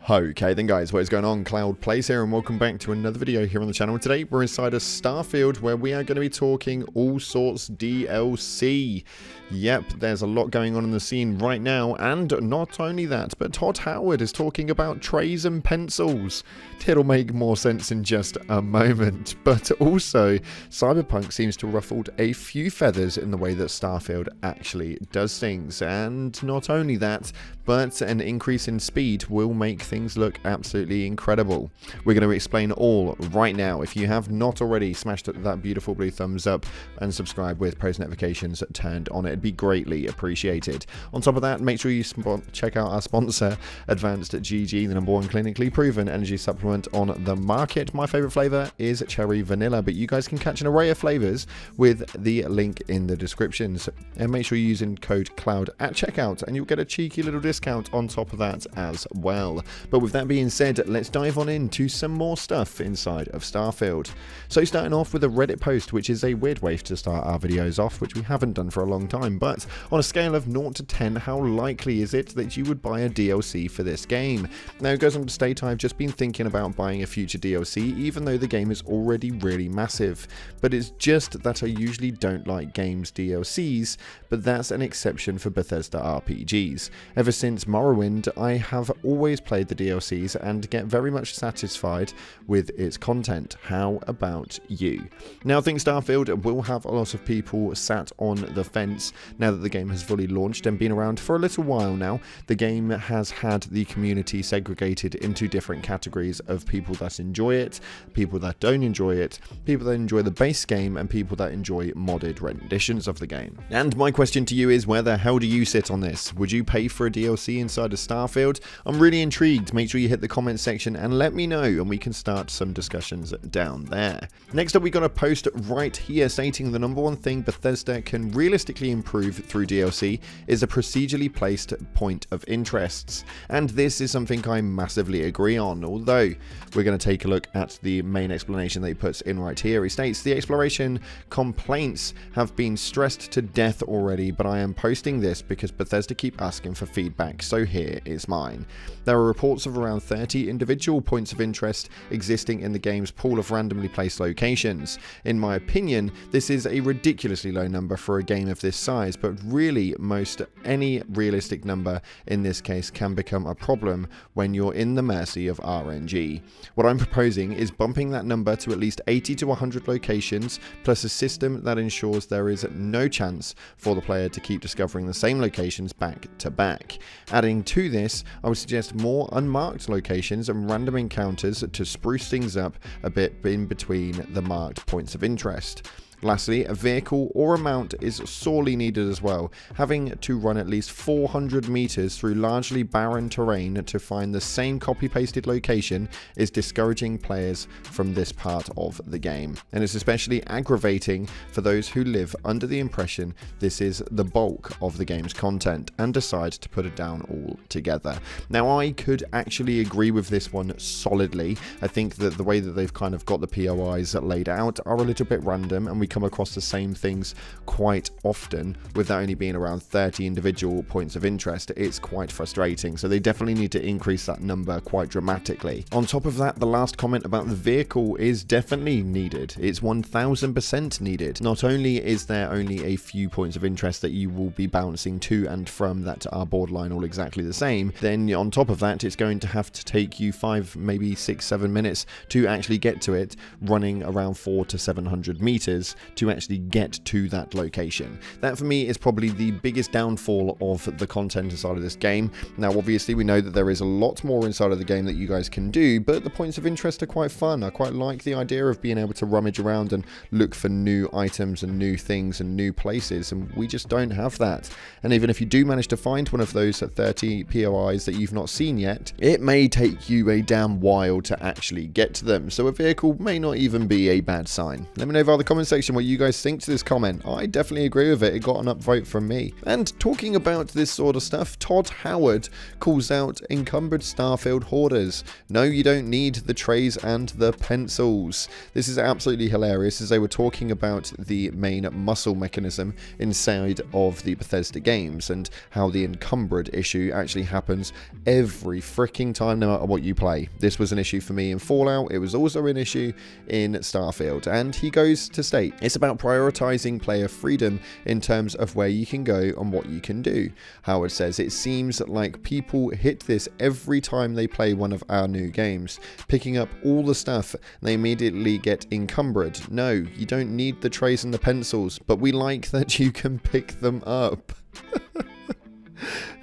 Okay then guys, what is going on? Cloud Plays here and welcome back to another video here on the channel. Today we're inside of Starfield where we are going to be talking all sorts DLC. Yep, there's a lot going on in the scene right now, and not only that, but Todd Howard is talking about trays and pencils. It'll make more sense in just a moment, but also Cyberpunk seems to have ruffled a few feathers in the way that Starfield actually does things, and not only that, but an increase in speed will make things look absolutely incredible. We're going to explain all right now. If you have not already, smashed that beautiful blue thumbs up and subscribe with post notifications turned on. It'd be greatly appreciated. On top of that, make sure you check out our sponsor, Advanced GG, the #1 clinically proven energy supplement on the market. My favorite flavor is cherry vanilla, but you guys can catch an array of flavors with the link in the descriptions. And make sure you're using code CLOUD at checkout and you'll get a cheeky little discount on top of that as well. But with that being said, let's dive on into some more stuff inside of Starfield. So starting off with a Reddit post, which is a weird way to start our videos off, which we haven't done for a long time, but on a scale of 0 to 10, how likely is it that you would buy a DLC for this game? Now it goes on to state, I've just been thinking about buying a future DLC, even though the game is already really massive, but it's just that I usually don't like games DLCs, but that's an exception for Bethesda RPGs. Ever since Morrowind, I have always played the DLCs and get very much satisfied with its content. How about you? Now I think Starfield will have a lot of people sat on the fence now that the game has fully launched and been around for a little while now. The game has had the community segregated into different categories of people that enjoy it, people that don't enjoy it, people that enjoy the base game, and people that enjoy modded renditions of the game. And my question to you is, where the hell do you sit on this? Would you pay for a DLC inside of Starfield? I'm really intrigued. Make sure you hit the comment section and let me know, and we can start some discussions down there. Next up, we got a post right here stating the #1 thing Bethesda can realistically improve through DLC is a procedurally placed point of interests, and this is something I massively agree on, although we're going to take a look at the main explanation that he puts in right here. He states, the exploration complaints have been stressed to death already, but I am posting this because Bethesda keep asking for feedback, so here is mine. There are reports of around 30 individual points of interest existing in the game's pool of randomly placed locations. In my opinion, this is a ridiculously low number for a game of this size, but really most any realistic number in this case can become a problem when you're in the mercy of RNG. What I'm proposing is bumping that number to at least 80 to 100 locations, plus a system that ensures there is no chance for the player to keep discovering the same locations back to back. Adding to this, I would suggest more unmarked locations and random encounters to spruce things up a bit in between the marked points of interest. Lastly, a vehicle or a mount is sorely needed as well. Having to run at least 400 meters through largely barren terrain to find the same copy-pasted location is discouraging players from this part of the game. And it's especially aggravating for those who live under the impression this is the bulk of the game's content and decide to put it down altogether. Now, I could actually agree with this one solidly. I think that the way that they've kind of got the POIs laid out are a little bit random, and we come across the same things quite often with that only being around 30 individual points of interest. It's quite frustrating, so they definitely need to increase that number quite dramatically. On top of that, the last comment about the vehicle is definitely needed. It's 1000% needed. Not only is there only a few points of interest that you will be bouncing to and from that are borderline all exactly the same, then on top of that it's going to have to take you 5, maybe 6, 7 minutes to actually get to it, running around 400 to 700 meters to actually get to that location. That for me is probably the biggest downfall of the content inside of this game. Now obviously we know that there is a lot more inside of the game that you guys can do, but the points of interest are quite fun. I quite like the idea of being able to rummage around and look for new items and new things and new places, and we just don't have that. And even if you do manage to find one of those 30 POIs that you've not seen yet, it may take you a damn while to actually get to them, so a vehicle may not even be a bad sign. Let me know via the comment section section what you guys think to this comment. I definitely agree with it. It got an upvote from me. And talking about this sort of stuff, Todd Howard calls out encumbered Starfield hoarders. No, you don't need the trays and the pencils. This is absolutely hilarious, as they were talking about the main muscle mechanism inside of the Bethesda games and how the encumbered issue actually happens every freaking time, no matter what you play. This was an issue for me in Fallout. It was also an issue in Starfield. And he goes to state, it's about prioritizing player freedom in terms of where you can go and what you can do. Howard says, it seems like people hit this every time they play one of our new games, picking up all the stuff, and they immediately get encumbered. No, you don't need the trays and the pencils, but we like that you can pick them up.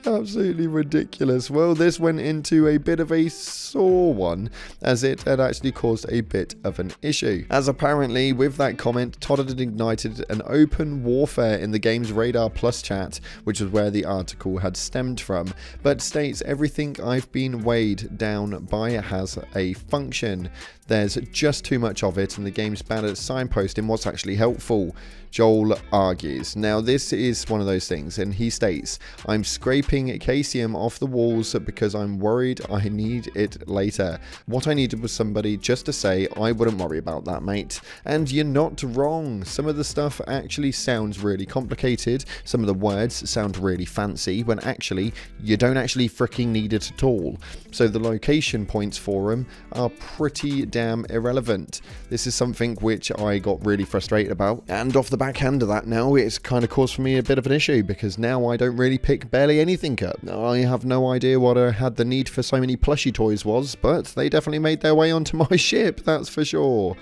Absolutely ridiculous. Well, this went into a bit of a sore one, as it had actually caused a bit of an issue. As apparently, with that comment, Todd had ignited an open warfare in the game's Radar Plus chat, which was where the article had stemmed from, but states everything I've been weighed down by has a function. There's just too much of it, and the game's bad at signposting what's actually helpful, Joel argues. Now, this is one of those things, and he states, I'm scraping Caesium off the walls because I'm worried I need it later. What I needed was somebody just to say, I wouldn't worry about that, mate. And you're not wrong. Some of the stuff actually sounds really complicated. Some of the words sound really fancy, when actually, you don't actually freaking need it at all. So the location points for them are pretty damn irrelevant. This is something which I got really frustrated about, and off the back end of that now, it's kind of caused for me a bit of an issue, because now I don't really pick barely anything up. I have no idea what I had the need for so many plushie toys was, but they definitely made their way onto my ship, that's for sure.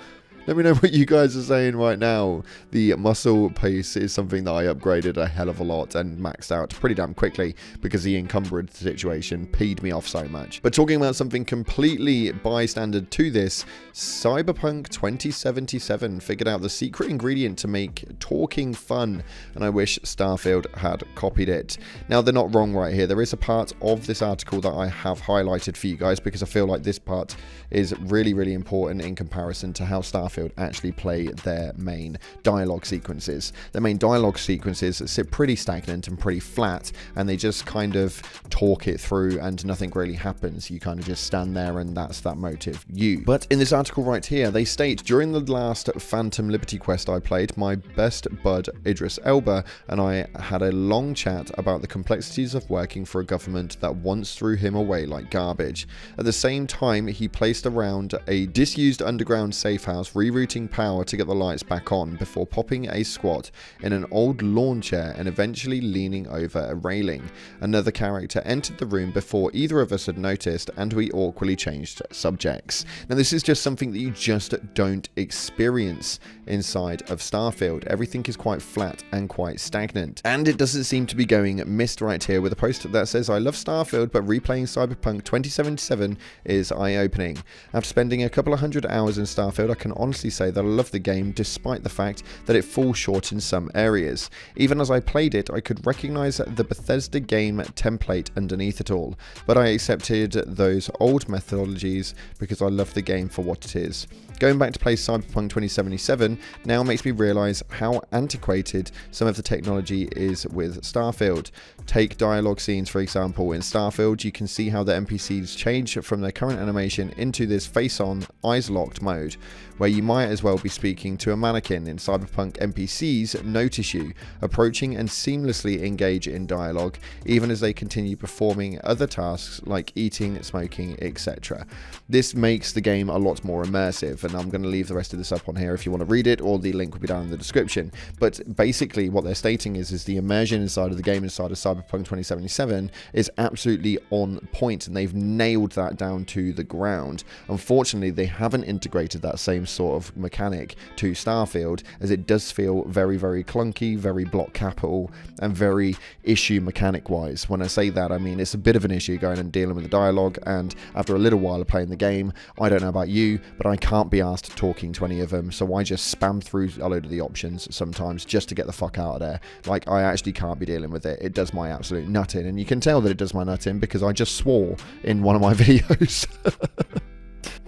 Let me know what you guys are saying right now. The muscle piece is something that I upgraded a hell of a lot and maxed out pretty damn quickly, because the encumbered situation peed me off so much. But talking about something completely bystander to this, Cyberpunk 2077 figured out the secret ingredient to make talking fun, and I wish Starfield had copied it. Now, they're not wrong right here. There is a part of this article that I have highlighted for you guys, because I feel like this part is really, really important in comparison to how Starfield actually play their main dialogue sequences. Their main dialogue sequences sit pretty stagnant and pretty flat, and they just kind of talk it through and nothing really happens. You kind of just stand there, and that's that motive. But in this article right here, they state, during the last Phantom Liberty quest I played, my best bud Idris Elba and I had a long chat about the complexities of working for a government that once threw him away like garbage. At the same time, he placed around a disused underground safe house, rerouting power to get the lights back on before popping a squat in an old lawn chair and eventually leaning over a railing. Another character entered the room before either of us had noticed, and we awkwardly changed subjects. Now, this is just something that you just don't experience inside of Starfield. Everything is quite flat and quite stagnant, and it doesn't seem to be going missed right here with a post that says, I love Starfield, but replaying Cyberpunk 2077 is eye-opening. After spending a couple of hundred hours in Starfield, I can honestly say that I love the game, despite the fact that it falls short in some areas. Even as I played it, I could recognize the Bethesda game template underneath it all, but I accepted those old methodologies because I love the game for what it is. Going back to play Cyberpunk 2077 now makes me realize how antiquated some of the technology is with Starfield. Take dialogue scenes, for example. In Starfield, you can see how the NPCs change from their current animation into this face-on, eyes-locked mode, where you might as well be speaking to a mannequin. In Cyberpunk, NPCs notice you, approaching and seamlessly engage in dialogue, even as they continue performing other tasks like eating, smoking, etc. This makes the game a lot more immersive, and I'm going to leave the rest of this up on here if you want to read it, or the link will be down in the description. But basically what they're stating is the immersion inside of the game, inside of Cyberpunk 2077, is absolutely on point, and they've nailed that down to the ground. Unfortunately, they haven't integrated that same sort of mechanic to Starfield, as it does feel very, very clunky, very block capital, and very issue mechanic wise. When I say that, I mean it's a bit of an issue going and dealing with the dialogue, and after a little while of playing the game, I don't know about you, but I can't be asked talking to any of them, so I just spam through a load of the options sometimes just to get the fuck out of there. Like, I actually can't be dealing with it. It does my absolute nut in, and you can tell that it does my nut in because I just swore in one of my videos.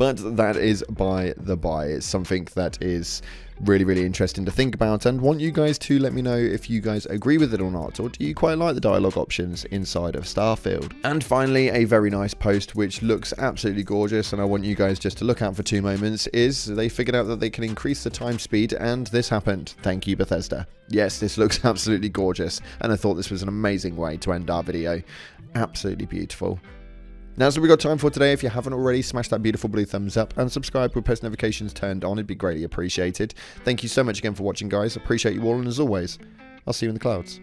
But that is by the by. It's something that is really, really interesting to think about, and want you guys to let me know if you guys agree with it or not, or do you quite like the dialogue options inside of Starfield. And finally, a very nice post which looks absolutely gorgeous, and I want you guys just to look out for 2 moments, is they figured out that they can increase the time speed, and this happened. Thank you, Bethesda. Yes, this looks absolutely gorgeous, and I thought this was an amazing way to end our video. Absolutely beautiful. Now, so we've got time for today. If you haven't already, smash that beautiful blue thumbs up and subscribe with post notifications turned on. It'd be greatly appreciated. Thank you so much again for watching, guys. Appreciate you all, and as always, I'll see you in the clouds.